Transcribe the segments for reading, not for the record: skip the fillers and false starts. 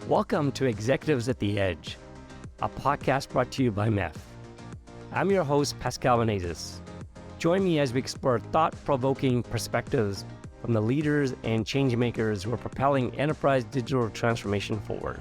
Welcome to Executives at the Edge, a podcast brought to you by MEF. I'm your host, Pascal Menezes. Join me as we explore thought-provoking perspectives from the leaders and changemakers who are propelling enterprise digital transformation forward.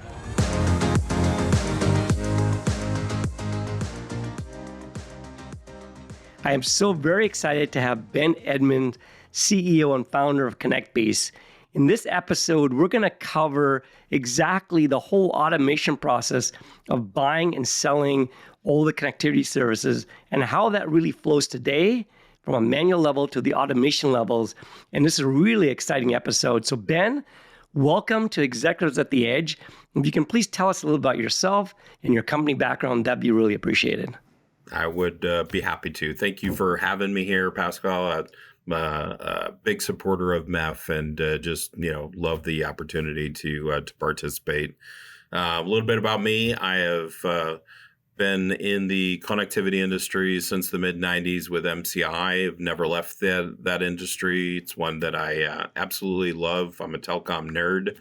I am so very excited to have Ben Edmond, CEO and founder of Connectbase. In this episode, we're going to cover exactly the whole automation process of buying and selling all the connectivity services and how that really flows today from a manual level to the automation levels. And this is a really exciting episode. So Ben, welcome to Executives at the Edge. If you can please tell us a little about yourself and your company background, that'd be really appreciated. I would be happy to. Thank you for having me here, Pascal. I'm a big supporter of MEF and just love the opportunity to participate. A little bit about me: I have been in the connectivity industry since the mid '90s with MCI. I've never left that industry. It's one that I absolutely love. I'm a telecom nerd.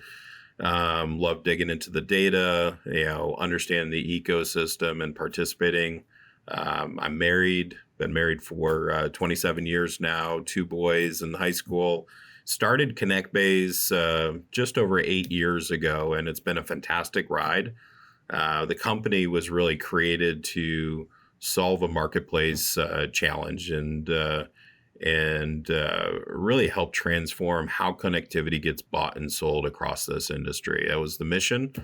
Love digging into the data, understanding the ecosystem and participating. I'm married, been married for 27 years now, 2 boys in high school. Started Connectbase just over 8 years ago, and it's been a fantastic ride. The company was really created to solve a marketplace challenge and really help transform how connectivity gets bought and sold across this industry. That was the mission.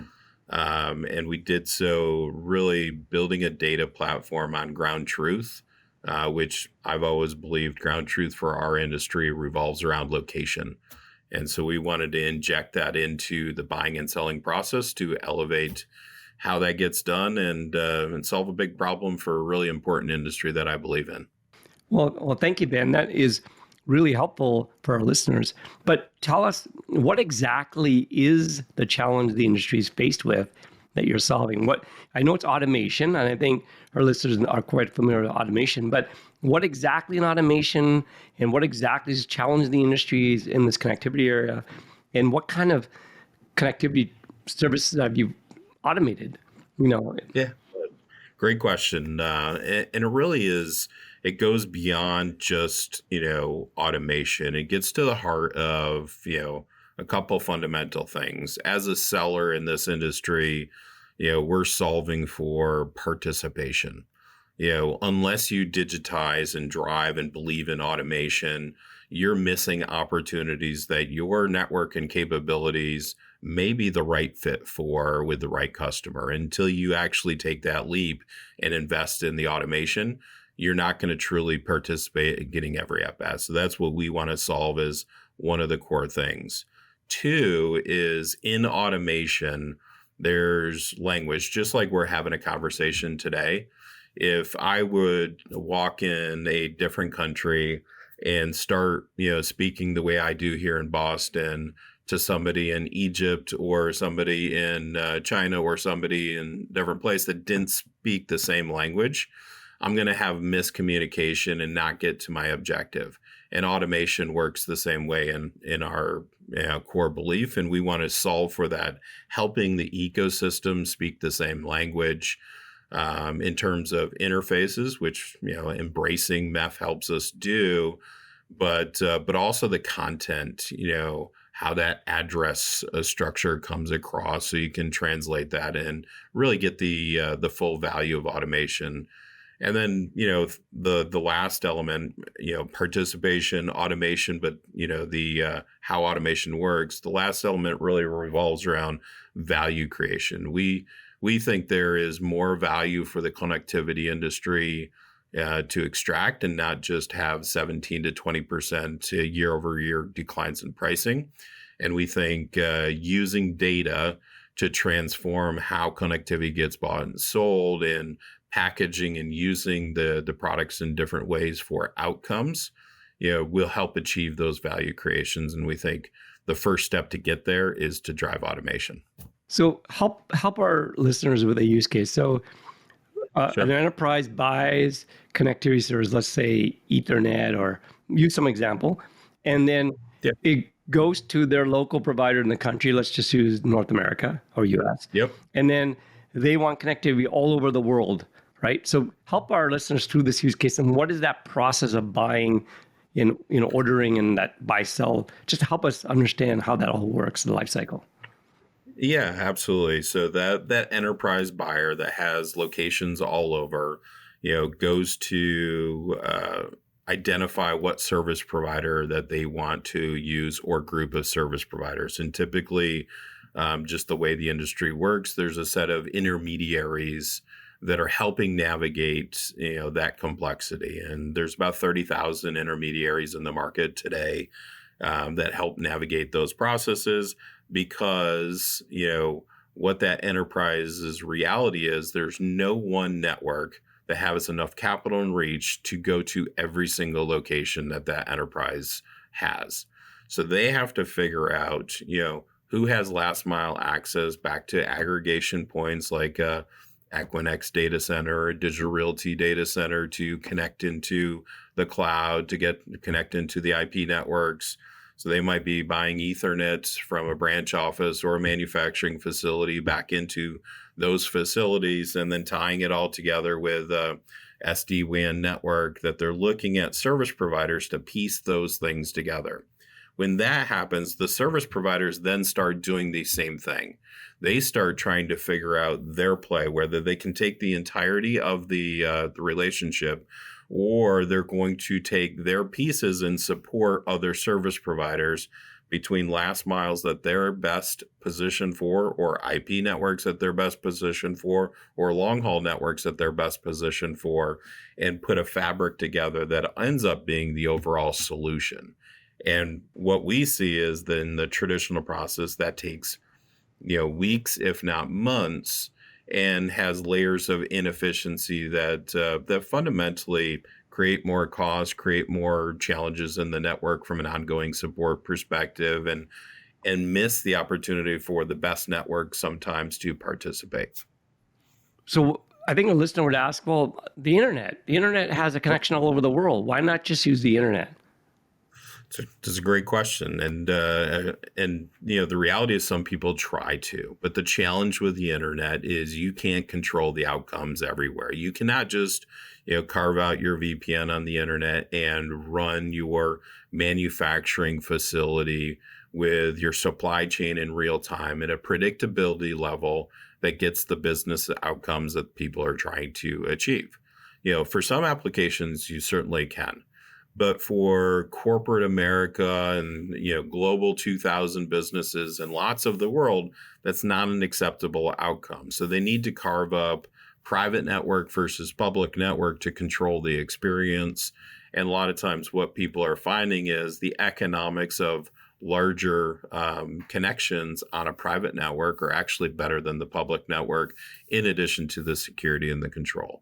And we did so really building a data platform on ground truth, which I've always believed ground truth for our industry revolves around location. And so we wanted to inject that into the buying and selling process to elevate how that gets done and solve a big problem for a really important industry that I believe in. Well, thank you, Ben. That is really helpful for our listeners. But tell us, what exactly is the challenge the industry is faced with that you're solving? I know it's automation, and I think our listeners are quite familiar with automation, but what exactly in automation and what exactly is challenging the industries in this connectivity area? And what kind of connectivity services have you automated? Yeah, great question. And it really is, it goes beyond just, automation. It gets to the heart of, a couple fundamental things. As a seller in this industry, we're solving for participation. Unless you digitize and drive and believe in automation, you're missing opportunities that your network and capabilities may be the right fit for with the right customer. Until you actually take that leap and invest in the automation, you're not going to truly participate in getting every at-bat. So that's what we want to solve as one of the core things. 2 is in automation, there's language, just like we're having a conversation today. If I would walk in a different country and start, speaking the way I do here in Boston to somebody in Egypt or somebody in China or somebody in a different place that didn't speak the same language, I'm going to have miscommunication and not get to my objective. And automation works the same way in our core belief. And we want to solve for that, helping the ecosystem speak the same language in terms of interfaces, which, embracing MEF helps us do, but also the content, how that address structure comes across so you can translate that and really get the full value of automation. And then, the last element, participation, automation, but, the how automation works. The last element really revolves around value creation. We think there is more value for the connectivity industry to extract and not just have 17 to 20% year over year declines in pricing. And we think using data to transform how connectivity gets bought and sold and packaging and using the products in different ways for outcomes, will help achieve those value creations. And we think the first step to get there is to drive automation. So help our listeners with a use case. So Sure. An enterprise buys connectivity service, let's say Ethernet, or use some example, and then it goes to their local provider in the country. Let's just use North America or US. Yep. And then they want connectivity all over the world, right? So help our listeners through this use case. And what is that process of buying and ordering and that buy sell? Just to help us understand how that all works, the life cycle. Yeah, absolutely. So that enterprise buyer that has locations all over, goes to identify what service provider that they want to use or group of service providers. And typically, just the way the industry works, there's a set of intermediaries that are helping navigate, that complexity. And there's about 30,000 intermediaries in the market today that help navigate those processes, because what that enterprise's reality is, there's no one network that has enough capital and reach to go to every single location that enterprise has. So they have to figure out who has last mile access back to aggregation points like Equinix data center or Digital Realty data center to connect into the cloud, to connect into the IP networks. So they might be buying Ethernet from a branch office or a manufacturing facility back into those facilities, and then tying it all together with a SD-WAN network that they're looking at service providers to piece those things together. When that happens, the service providers then start doing the same thing. They start trying to figure out their play, whether they can take the entirety of the relationship, or they're going to take their pieces and support other service providers between last miles that they're best positioned for, or IP networks that they're best positioned for, or long haul networks that they're best positioned for, and put a fabric together that ends up being the overall solution. And what we see is that in the traditional process, that takes weeks, if not months, and has layers of inefficiency that fundamentally create more costs, create more challenges in the network from an ongoing support perspective, and miss the opportunity for the best network sometimes to participate. So I think a listener would ask, well, the internet has a connection all over the world. Why not just use the internet? It's a great question, and the reality is some people try to, but the challenge with the internet is you can't control the outcomes everywhere. You cannot just carve out your VPN on the internet and run your manufacturing facility with your supply chain in real time at a predictability level that gets the business outcomes that people are trying to achieve. For some applications, you certainly can. But for corporate America and global 2000 businesses and lots of the world, that's not an acceptable outcome. So they need to carve up private network versus public network to control the experience. And a lot of times what people are finding is the economics of larger connections on a private network are actually better than the public network, in addition to the security and the control.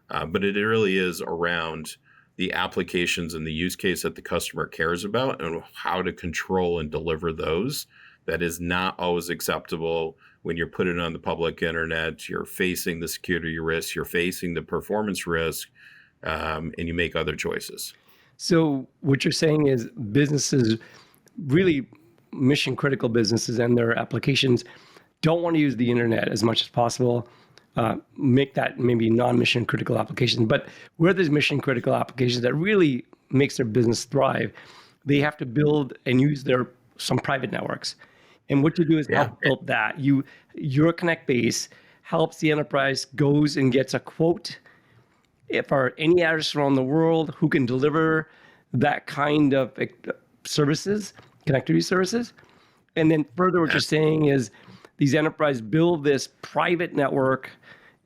But it really is around the applications and the use case that the customer cares about and how to control and deliver those. That is not always acceptable when you're putting it on the public internet. You're facing the security risks, you're facing the performance risk, and you make other choices. So what you're saying is businesses, really mission critical businesses and their applications, don't want to use the internet as much as possible. Make that maybe non-mission critical application. But where there's mission critical applications that really makes their business thrive, they have to build and use some private networks. And what you do is help build that. Your Connectbase helps the enterprise goes and gets a quote for any address around the world who can deliver that kind of services, connectivity services. And then further, what you're saying is these enterprises build this private network,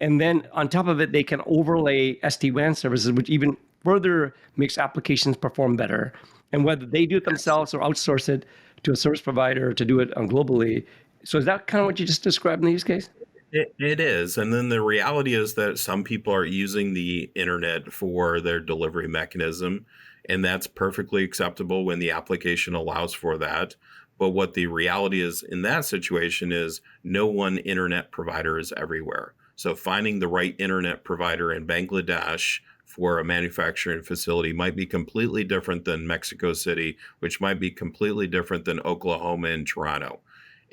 and then on top of it, they can overlay SD-WAN services, which even further makes applications perform better. And whether they do it themselves or outsource it to a service provider to do it globally. So is that kind of what you just described in the use case? It is. And then the reality is that some people are using the internet for their delivery mechanism, and that's perfectly acceptable when the application allows for that. But what the reality is in that situation is no one internet provider is everywhere. So finding the right internet provider in Bangladesh for a manufacturing facility might be completely different than Mexico City, which might be completely different than Oklahoma and Toronto.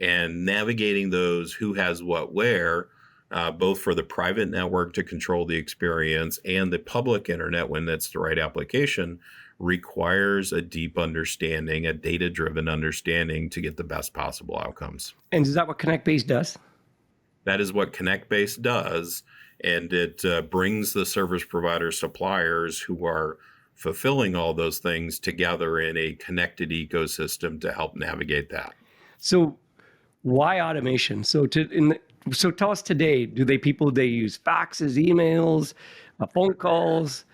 And navigating those who has what where, both for the private network to control the experience and the public internet when that's the right application, requires a deep understanding, a data-driven understanding to get the best possible outcomes. And is that what Connectbase does? That is what Connectbase does, and it brings the service provider suppliers who are fulfilling all those things together in a connected ecosystem to help navigate that. So why automation? So tell us today, they use faxes, emails, phone calls?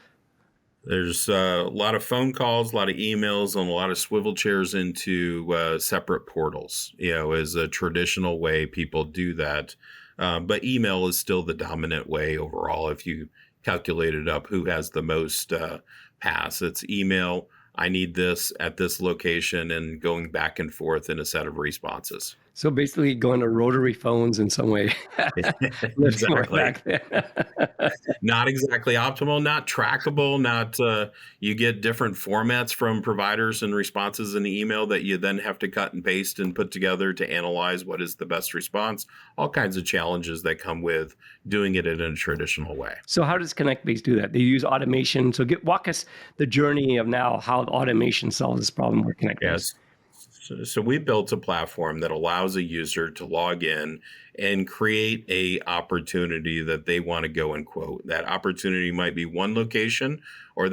There's a lot of phone calls, a lot of emails, and a lot of swivel chairs into separate portals, is a traditional way people do that. But email is still the dominant way overall. If you calculate it up, who has the most pass? It's email. I need this at this location, and going back and forth in a set of responses. So basically going to rotary phones in some way. Exactly. Not exactly optimal, not trackable, not you get different formats from providers and responses in the email that you then have to cut and paste and put together to analyze what is the best response. All kinds of challenges that come with doing it in a traditional way. So how does Connectbase do that? They use automation. So walk us the journey of now how automation solves this problem with Connectbase. Yes. So we built a platform that allows a user to log in and create a opportunity that they want to go and quote. That opportunity might be one location, or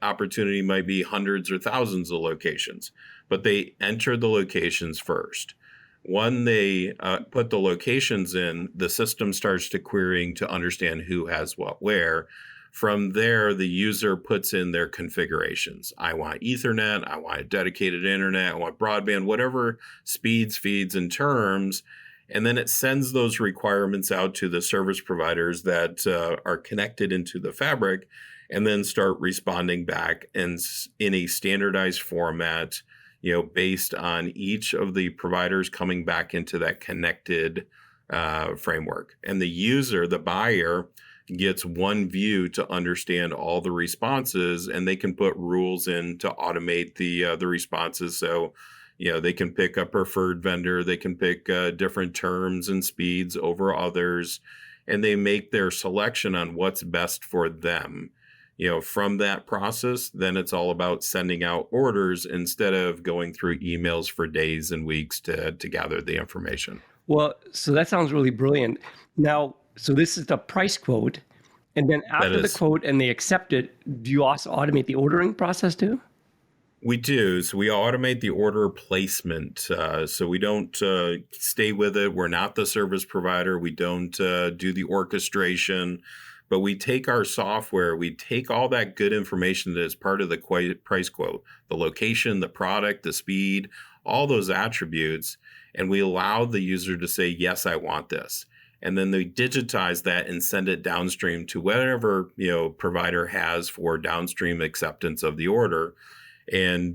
opportunity might be hundreds or thousands of locations, but they enter the locations first. When they put the locations in, the system starts to querying to understand who has what where. From there, the user puts in their configurations. I want Ethernet, I want a dedicated internet, I want broadband, whatever speeds, feeds, and terms. And then it sends those requirements out to the service providers that are connected into the fabric, and then start responding back in a standardized format, based on each of the providers coming back into that connected framework. And the user, the buyer, gets one view to understand all the responses, and they can put rules in to automate the responses. So, they can pick a preferred vendor, they can pick different terms and speeds over others, and they make their selection on what's best for them. From that process, then it's all about sending out orders instead of going through emails for days and weeks to gather the information. Well, so that sounds really brilliant. Now, so this is the price quote. And then after the quote and they accept it, do you also automate the ordering process too? We do. So we automate the order placement. So we don't stay with it. We're not the service provider. We don't do the orchestration. But we take our software, we take all that good information that is part of the price quote, the location, the product, the speed, all those attributes, and we allow the user to say, yes, I want this. And then they digitize that and send it downstream to whatever provider has for downstream acceptance of the order, and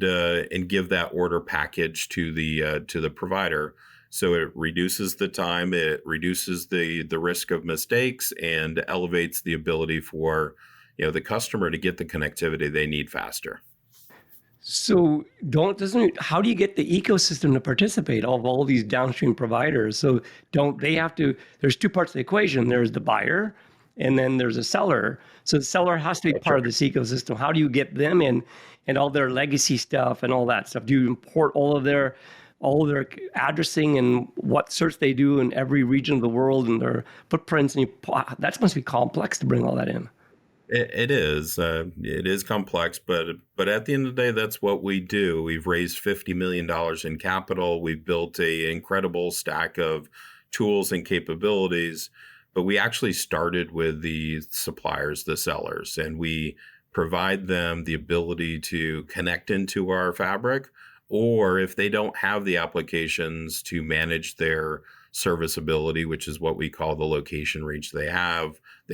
give that order package to the provider. So it reduces the time, it reduces the risk of mistakes, and elevates the ability for the customer to get the connectivity they need faster. So how do you get the ecosystem to participate of all these downstream providers? So don't they have to, there's two parts of the equation. There's the buyer and then there's a seller. So the seller has to be part of this ecosystem. How do you get them in and all their legacy stuff and all that stuff? Do you import all of their addressing and what search they do in every region of the world and their footprints? And that must be complex to bring all that in. It is. It is complex, but at the end of the day, that's what we do. We've raised $50 million in capital. We've built an incredible stack of tools and capabilities, but we actually started with the suppliers, the sellers, and we provide them the ability to connect into our fabric, or if they don't have the applications to manage their serviceability, which is what we call the location reach they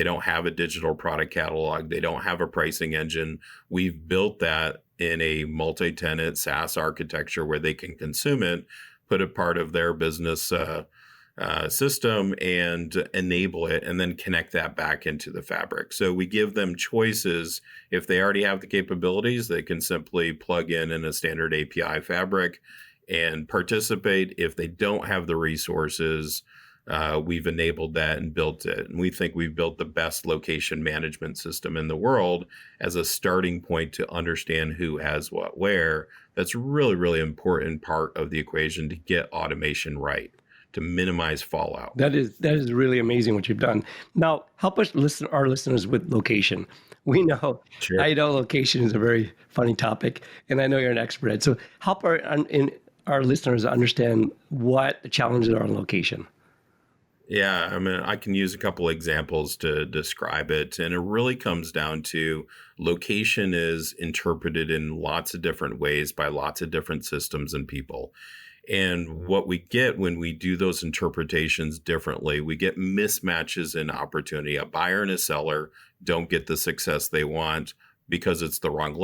don't have a digital product catalog, they don't have a pricing engine. We've built that in a multi-tenant SaaS architecture where they can consume it, put it part of their business system and enable it and then connect that back into the fabric. So we give them choices. If they already have the capabilities, they can simply plug in a standard API fabric and participate. If they don't have the resources, we've enabled that and built it. And we think we've built the best location management system in the world as a starting point to understand who has what where. That's really, really important part of the equation to get automation right, to minimize fallout. That is really amazing what you've done. Now, help us listen our listeners with location. Sure. I know location is a very funny topic, and I know you're an expert. So help our listeners understand what the challenges are on location. Yeah, I mean, I can use a couple examples to describe it. And it really comes down to location is interpreted in lots of different ways by lots of different systems and people. And what we get when we do those interpretations differently, we get mismatches in opportunity. A buyer and a seller don't get the success they want because it's the wrong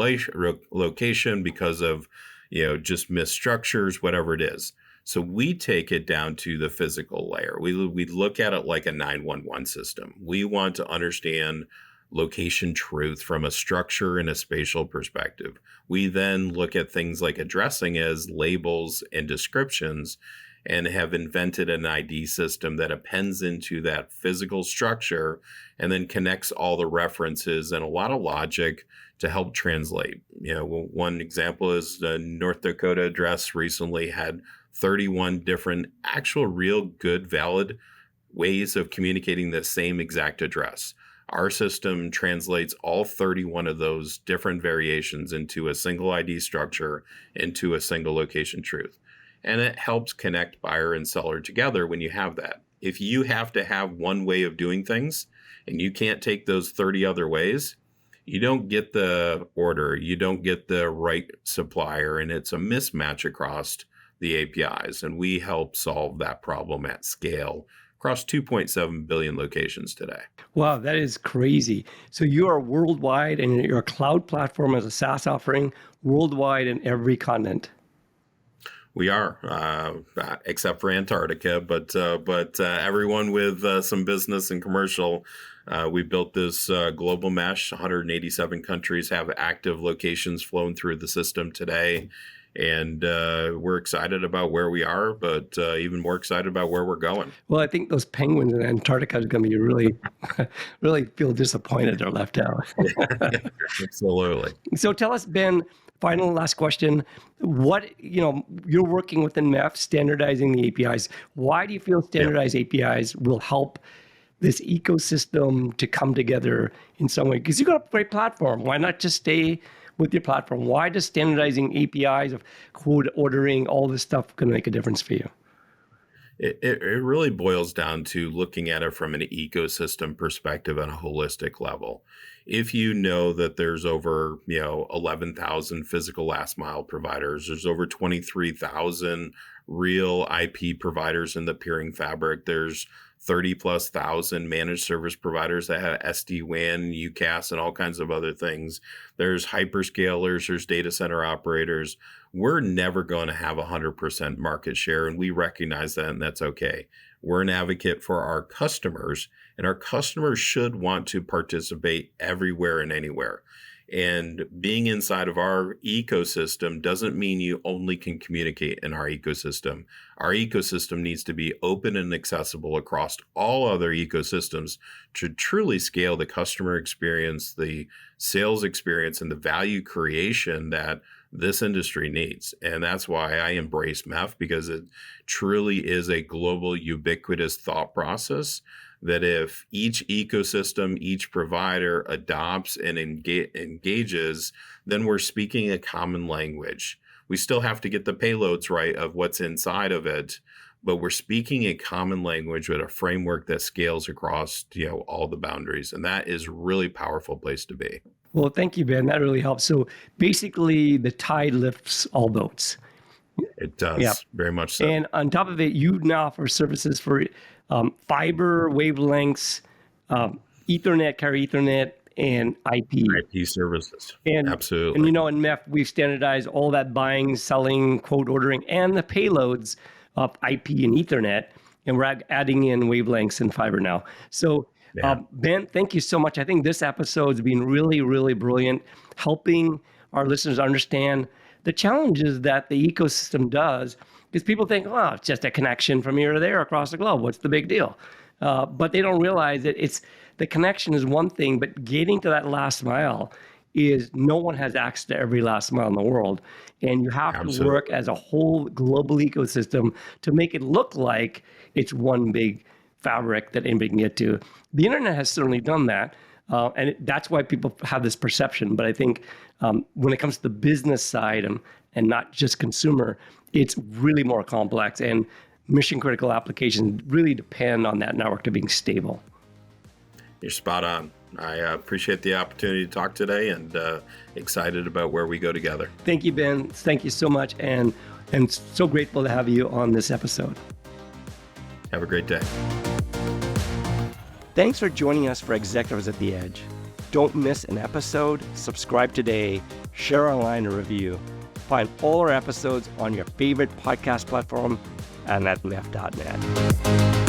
location, because of, just misstructures, whatever it is. So we take it down to the physical layer. We look at it like a 911 system. We want to understand location truth from a structure and a spatial perspective. We then look at things like addressing as labels and descriptions and have invented an ID system that appends into that physical structure and then connects all the references and a lot of logic to help translate. One example is the North Dakota address recently had 31 different actual real good valid ways of communicating the same exact address. Our system translates all 31 of those different variations into a single ID structure, into a single location truth. And it helps connect buyer and seller together when you have that. If you have to have one way of doing things and you can't take those 30 other ways, you don't get the order, you don't get the right supplier, and it's a mismatch across the APIs. And we help solve that problem at scale across 2.7 billion locations today. Wow, that is crazy. So you are worldwide and you're a cloud platform as a SaaS offering worldwide in every continent. We are, except for Antarctica, but everyone with some business and commercial, we built this global mesh. 187 countries have active locations flowing through the system today. And we're excited about where we are, but even more excited about where we're going. Well, I think those penguins in Antarctica are going to be really, really feel disappointed they're left out. Absolutely. So tell us, Ben, last question. You're working within MEF, standardizing the APIs. Why do you feel standardized APIs will help this ecosystem to come together in some way? Because you've got a great platform. Why not just stay with your platform? Why does standardizing APIs of quote ordering, all this stuff going to make a difference for you? It really boils down to looking at it from an ecosystem perspective on a holistic level. If you know that there's over 11,000 physical last mile providers, there's over 23,000 real IP providers in the peering fabric, there's 30 plus thousand managed service providers that have SD-WAN, UCaaS, and all kinds of other things. There's hyperscalers, there's data center operators. We're never going to have 100% market share, and we recognize that, and that's okay. We're an advocate for our customers, and our customers should want to participate everywhere and anywhere. And being inside of our ecosystem doesn't mean you only can communicate in our ecosystem. Our ecosystem needs to be open and accessible across all other ecosystems to truly scale the customer experience, the sales experience, and the value creation that this industry needs. And that's why I embrace MEF, because it truly is a global, ubiquitous thought process that if each ecosystem, each provider adopts and engages, then we're speaking a common language. We still have to get the payloads right of what's inside of it, but we're speaking a common language with a framework that scales across all the boundaries. And that is a really powerful place to be. Well, thank you, Ben. That really helps. So basically, the tide lifts all boats. It does, very much so. And on top of it, you now offer services for fiber, wavelengths, Ethernet, carry Ethernet, and IP. IP services. And Absolutely. in MEF, we've standardized all that buying, selling, quote ordering, and the payloads of IP and Ethernet. and we're adding in wavelengths and fiber now. So Ben, thank you so much. I think this episode's been really, really brilliant, helping our listeners understand the challenges that the ecosystem does, because people think, oh, it's just a connection from here to there across the globe. What's the big deal? But they don't realize that the connection is one thing, but getting to that last mile is no one has access to every last mile in the world. And you have to work as a whole global ecosystem to make it look like it's one big fabric that anybody can get to. The internet has certainly done that. And that's why people have this perception. But I think when it comes to the business side and not just consumer, it's really more complex. And mission critical applications really depend on that network to being stable. You're spot on. I appreciate the opportunity to talk today and excited about where we go together. Thank you, Ben. Thank you so much. And so grateful to have you on this episode. Have a great day. Thanks for joining us for Executives at the Edge. Don't miss an episode. Subscribe today. Share online a review. Find all our episodes on your favorite podcast platform and at MEF.net.